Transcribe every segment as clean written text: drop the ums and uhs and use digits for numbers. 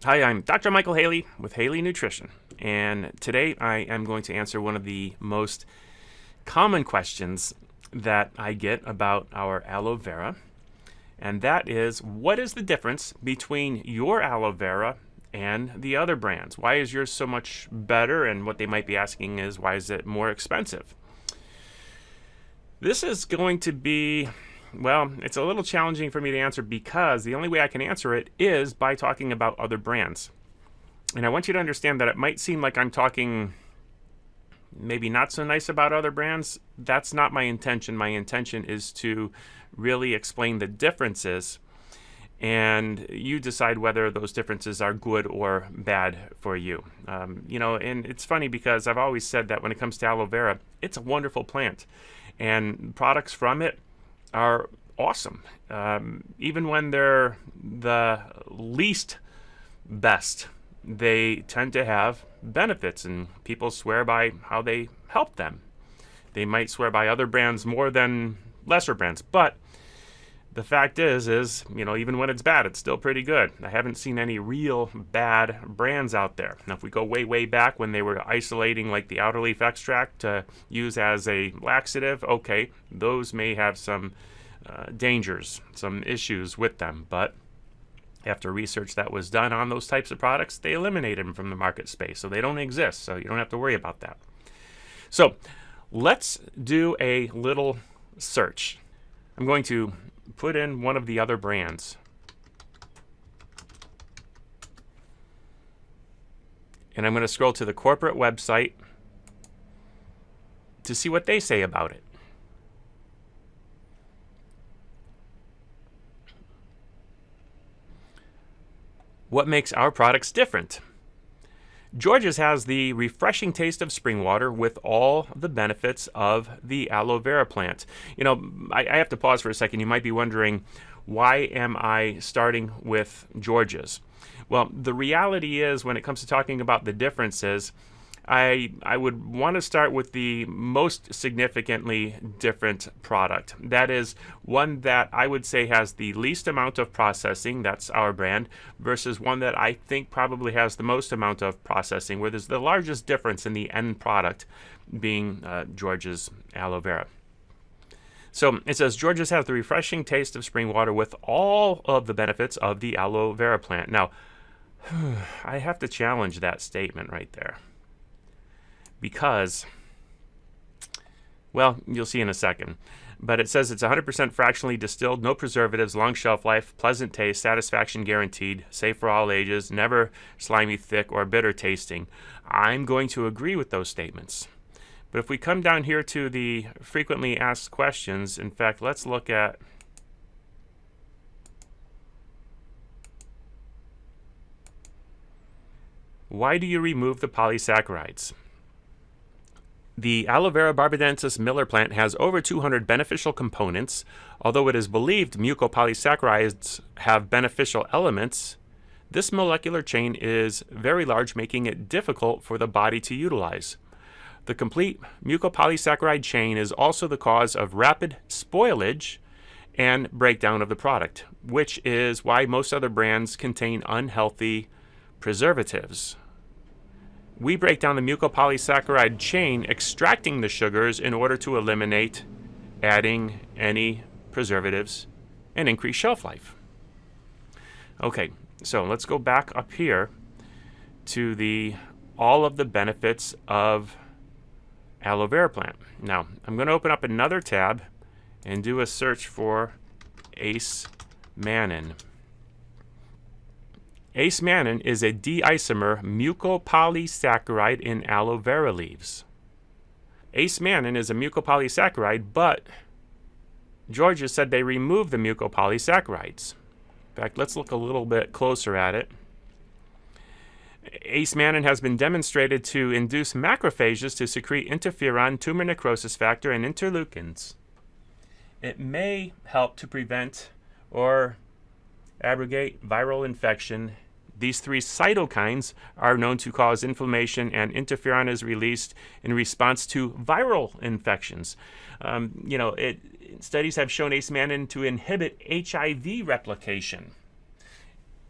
Hi, I'm Dr. Michael Haley with Haley Nutrition, and today I am going to answer one of the most common questions that I get about our aloe vera, and that is, what is the difference between your aloe vera and the other brands? Why is yours so much better? And what they might be asking is, why is it more expensive? This is going to be, well, it's a little challenging for me to answer because the only way I can answer it is by talking about other brands. And I want you to understand that it might seem like I'm talking maybe not so nice about other brands. That's not my intention. My intention is to really explain the differences, and you decide whether those differences are good or bad for you. And it's funny because I've always said that when it comes to aloe vera, it's a wonderful plant, and products from it are awesome. Even when they're the least best, they tend to have benefits, and people swear by how they help them. They might swear by other brands more than lesser brands, but the fact is, even when it's bad, it's still pretty good. I haven't seen any real bad brands out there. Now, if we go way, way back when they were isolating like the outer leaf extract to use as a laxative, okay, those may have some dangers, some issues with them, but after research that was done on those types of products, they eliminated them from the market space, so they don't exist, so you don't have to worry about that. So let's do a little search. I'm going to put in one of the other brands, and I'm going to scroll to the corporate website to see what they say about it. What makes our products different? George's has the refreshing taste of spring water with all the benefits of the aloe vera plant. I have to pause for a second. You might be wondering, why am I starting with George's? Well, the reality is, when it comes to talking about the differences, I would want to start with the most significantly different product. That is one that I would say has the least amount of processing, that's our brand, versus one that I think probably has the most amount of processing, where there's the largest difference in the end product being George's aloe vera. So it says, George's has the refreshing taste of spring water with all of the benefits of the aloe vera plant. Now, I have to challenge that statement right there, because, well, you'll see in a second. But it says it's 100% fractionally distilled, no preservatives, long shelf life, pleasant taste, satisfaction guaranteed, safe for all ages, never slimy, thick, or bitter tasting. I'm going to agree with those statements. But if we come down here to the frequently asked questions, in fact, let's look at why do you remove the polysaccharides? The aloe vera barbadensis Miller plant has over 200 beneficial components. Although it is believed mucopolysaccharides have beneficial elements, this molecular chain is very large, making it difficult for the body to utilize. The complete mucopolysaccharide chain is also the cause of rapid spoilage and breakdown of the product, which is why most other brands contain unhealthy preservatives. We break down the mucopolysaccharide chain, extracting the sugars in order to eliminate adding any preservatives and increase shelf life. Okay, so let's go back up here to all of the benefits of aloe vera plant. Now, I'm going to open up another tab and do a search for acemannan. Acemannan is a D-isomer mucopolysaccharide in aloe vera leaves. Acemannan is a mucopolysaccharide, but George's said they removed the mucopolysaccharides. In fact, let's look a little bit closer at it. Acemannan has been demonstrated to induce macrophages to secrete interferon, tumor necrosis factor, and interleukins. It may help to prevent or abrogate viral infection. These three cytokines are known to cause inflammation, and interferon is released in response to viral infections. Studies have shown acemannan to inhibit HIV replication.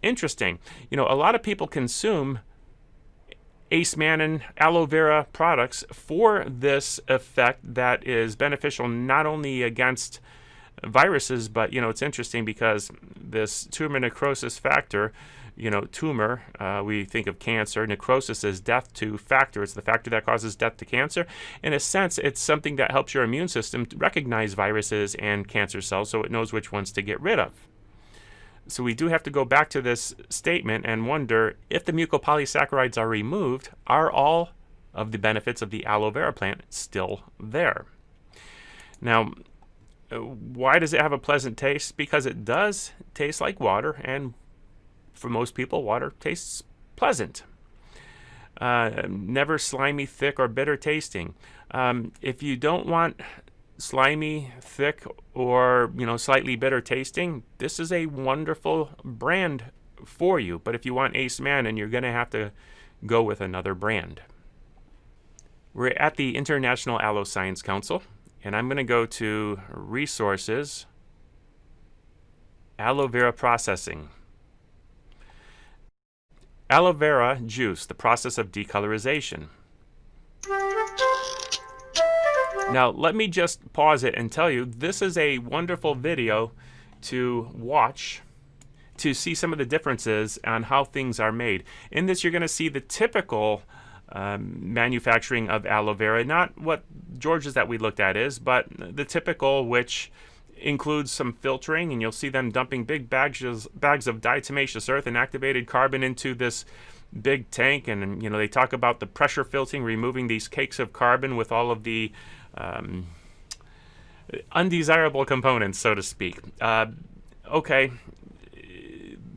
interesting. You know, a lot of people consume acemannan, aloe vera products for this effect that is beneficial not only against viruses, but, you know, it's interesting because this tumor necrosis factor, you know, tumor, we think of cancer. Necrosis is death to factor. It's the factor that causes death to cancer. In a sense, it's something that helps your immune system recognize viruses and cancer cells so it knows which ones to get rid of. So we do have to go back to this statement and wonder, if the mucopolysaccharides are removed, are all of the benefits of the aloe vera plant still there? Now, why does it have a pleasant taste? Because it does taste like water, and for most people, water tastes pleasant. Never slimy, thick, or bitter tasting. If you don't want slimy, thick, or, you know, slightly bitter tasting, this is a wonderful brand for you. But if you want acemannan, you're going to have to go with another brand. We're at the International Aloe Science Council, and I'm going to go to Resources, Aloe Vera Processing. Aloe vera juice, the process of decolorization. Now, let me just pause it and tell you, this is a wonderful video to watch to see some of the differences on how things are made. In this, you're going to see the typical manufacturing of aloe vera, not what George's that we looked at is, but the typical, which includes some filtering, and you'll see them dumping big bags of diatomaceous earth and activated carbon into this big tank. And, you know, they talk about the pressure filtering, removing these cakes of carbon with all of the undesirable components, so to speak. Okay,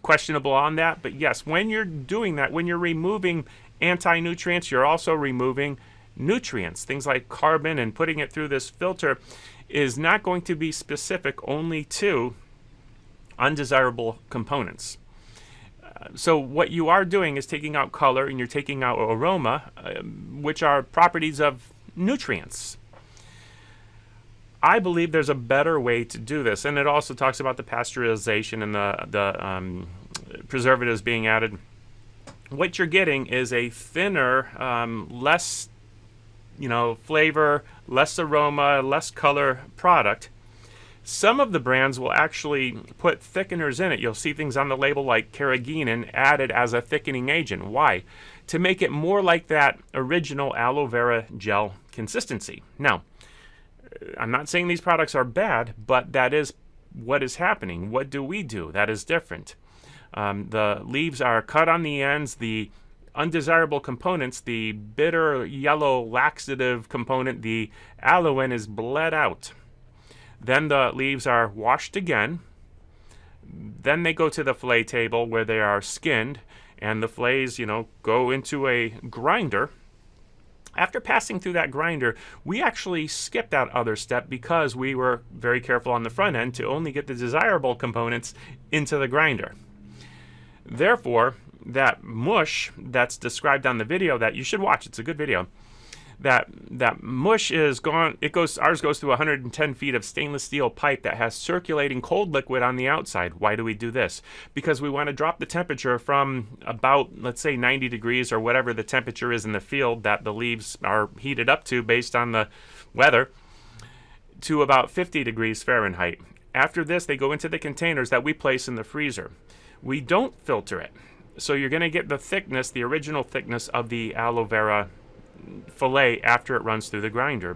questionable on that, but yes, when you're doing that, when you're removing anti-nutrients, you're also removing nutrients. Things like carbon, and putting it through this filter is not going to be specific only to undesirable components. So what you are doing is taking out color and you're taking out aroma, which are properties of nutrients. I believe there's a better way to do this, and it also talks about the pasteurization and the preservatives being added. What you're getting is a thinner, less, you know, flavor, less aroma, less color product. Some of the brands will actually put thickeners in it. You'll see things on the label like carrageenan added as a thickening agent. Why? To make it more like that original aloe vera gel consistency. Now, I'm not saying these products are bad, but that is what is happening. What do we do? That is different. The leaves are cut on the ends. The undesirable components, the bitter yellow laxative component, the aloin, is bled out. Then the leaves are washed again. Then they go to the fillet table where they are skinned, and the fillets, you know, go into a grinder. After passing through that grinder, we actually skipped that other step because we were very careful on the front end to only get the desirable components into the grinder. Therefore, that mush that's described on the video that you should watch, it's a good video, that mush is gone. Ours goes through 110 feet of stainless steel pipe that has circulating cold liquid on the outside. Why do we do this? Because we want to drop the temperature from about, let's say, 90 degrees or whatever the temperature is in the field that the leaves are heated up to based on the weather, to about 50 degrees Fahrenheit. After this, they go into the containers that we place in the freezer. We don't filter it. So you're going to get the thickness, the original thickness of the aloe vera fillet after it runs through the grinder.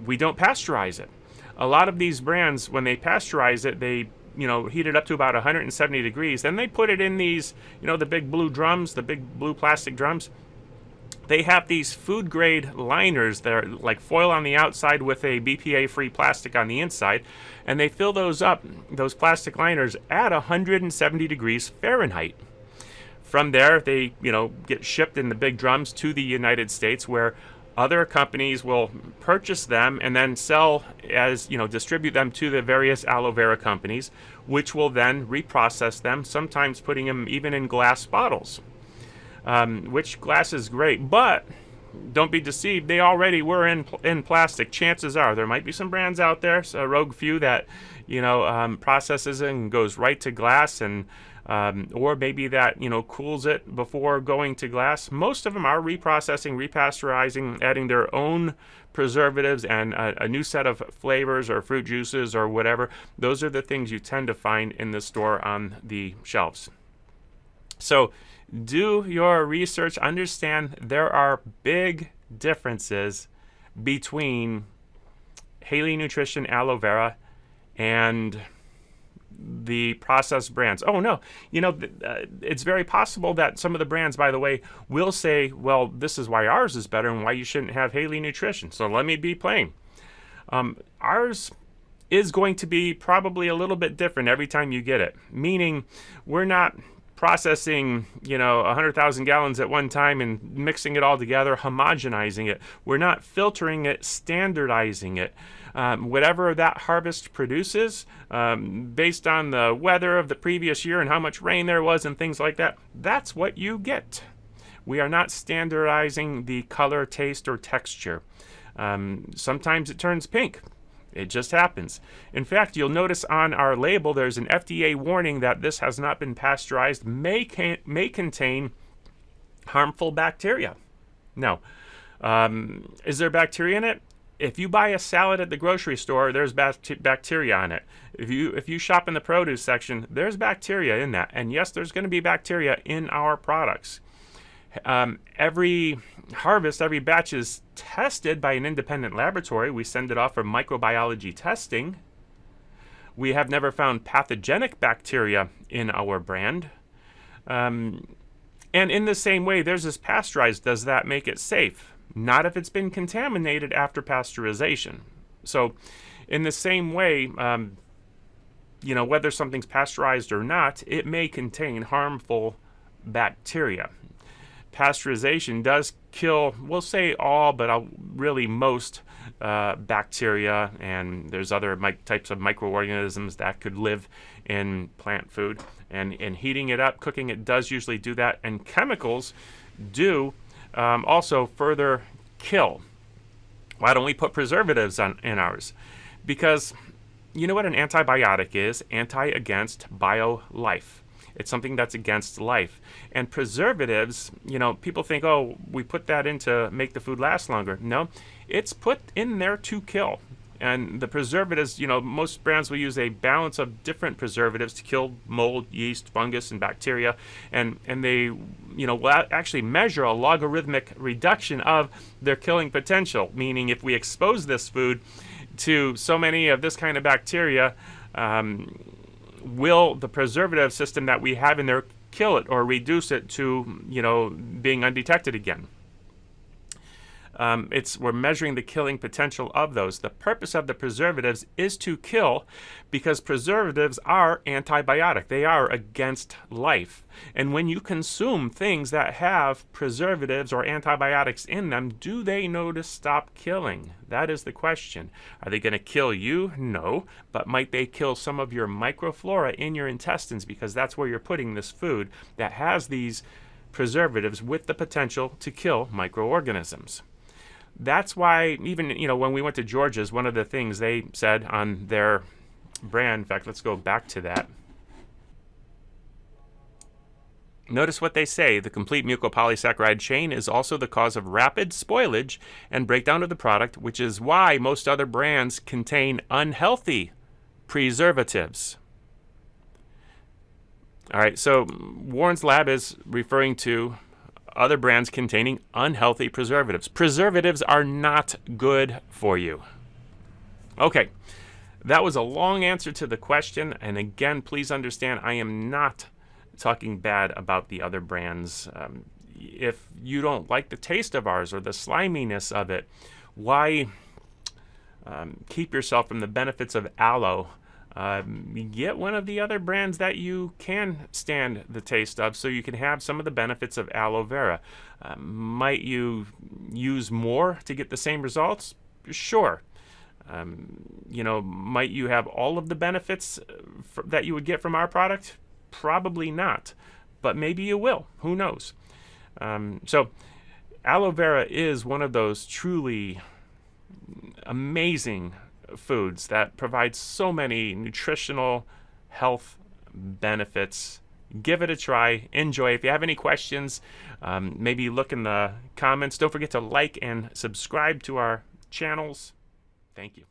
We don't pasteurize it. A lot of these brands, when they pasteurize it, they, you know, heat it up to about 170 degrees. Then they put it in these, you know, the big blue drums, the big blue plastic drums. They have these food grade liners that are like foil on the outside with a BPA-free plastic on the inside, and they fill those up, those plastic liners, at 170 degrees Fahrenheit. From there, they, you know, get shipped in the big drums to the United States, where other companies will purchase them and then sell as, you know, distribute them to the various aloe vera companies, which will then reprocess them, sometimes putting them even in glass bottles. Which glass is great, but don't be deceived, they already were in plastic. Chances are there might be some brands out there, a rogue few, that, you know, processes and goes right to glass, and or maybe that, cools it before going to glass. Most of them are reprocessing, repasteurizing, adding their own preservatives and a new set of flavors or fruit juices or whatever. Those are the things you tend to find in the store on the shelves. So do your research. Understand there are big differences between Haley Nutrition Aloe Vera and the processed brands. Oh no, it's very possible that some of the brands, by the way, will say, well, this is why ours is better and why you shouldn't have Haley Nutrition. So let me be plain. Ours is going to be probably a little bit different every time you get it, meaning we're not processing 100,000 gallons at one time and mixing it all together, homogenizing it. We're not filtering it, standardizing it. Whatever that harvest produces, based on the weather of the previous year and how much rain there was and things like that, that's what you get. We are not standardizing the color, taste, or texture. Sometimes it turns pink. It just happens. In fact, you'll notice on our label there's an FDA warning that this has not been pasteurized, may contain harmful bacteria. Now, is there bacteria in it? If you buy a salad at the grocery store, there's bacteria on it. If you shop in the produce section, there's bacteria in that. And yes, there's going to be bacteria in our products. Every harvest, every batch is tested by an independent laboratory. We send it off for microbiology testing. We have never found pathogenic bacteria in our brand. And in the same way, theirs is pasteurized. Does that make it safe? Not if it's been contaminated after pasteurization. So in the same way, whether something's pasteurized or not, it may contain harmful bacteria. Pasteurization does kill, we'll say all, but really most bacteria, and there's other types of microorganisms that could live in plant food. And heating it up, cooking it does usually do that. And chemicals do also further kill. Why don't we put preservatives in ours? Because you know what an antibiotic is? Anti against bio-life. It's something that's against life. And preservatives, people think, oh, we put that in to make the food last longer. No, it's put in there to kill. And the preservatives, most brands will use a balance of different preservatives to kill mold, yeast, fungus, and bacteria. And they, will actually measure a logarithmic reduction of their killing potential. Meaning if we expose this food to so many of this kind of bacteria, will the preservative system that we have in there kill it or reduce it to, being undetected again? We're measuring the killing potential of those. The purpose of the preservatives is to kill, because preservatives are antibiotic. They are against life. And when you consume things that have preservatives or antibiotics in them, do they know to stop killing? That is the question. Are they going to kill you? No. But might they kill some of your microflora in your intestines, because that's where you're putting this food that has these preservatives with the potential to kill microorganisms. That's why even, when we went to Georgia's, one of the things they said on their brand, in fact, let's go back to that. Notice what they say. The complete mucopolysaccharide chain is also the cause of rapid spoilage and breakdown of the product, which is why most other brands contain unhealthy preservatives. All right, so Warren's Lab is referring to other brands containing unhealthy preservatives. Preservatives are not good for you. Okay, that was a long answer to the question. And again, please understand, I am not talking bad about the other brands. If you don't like the taste of ours or the sliminess of it, why keep yourself from the benefits of aloe? Get one of the other brands that you can stand the taste of, so you can have some of the benefits of aloe vera. Might you use more to get the same results? Sure. Might you have all of the benefits that you would get from our product? Probably not, but maybe you will. Who knows? So aloe vera is one of those truly amazing foods that provide so many nutritional health benefits, Give it a try. Enjoy. If you have any questions, maybe look in the comments. Don't forget to like and subscribe to our channels. Thank you.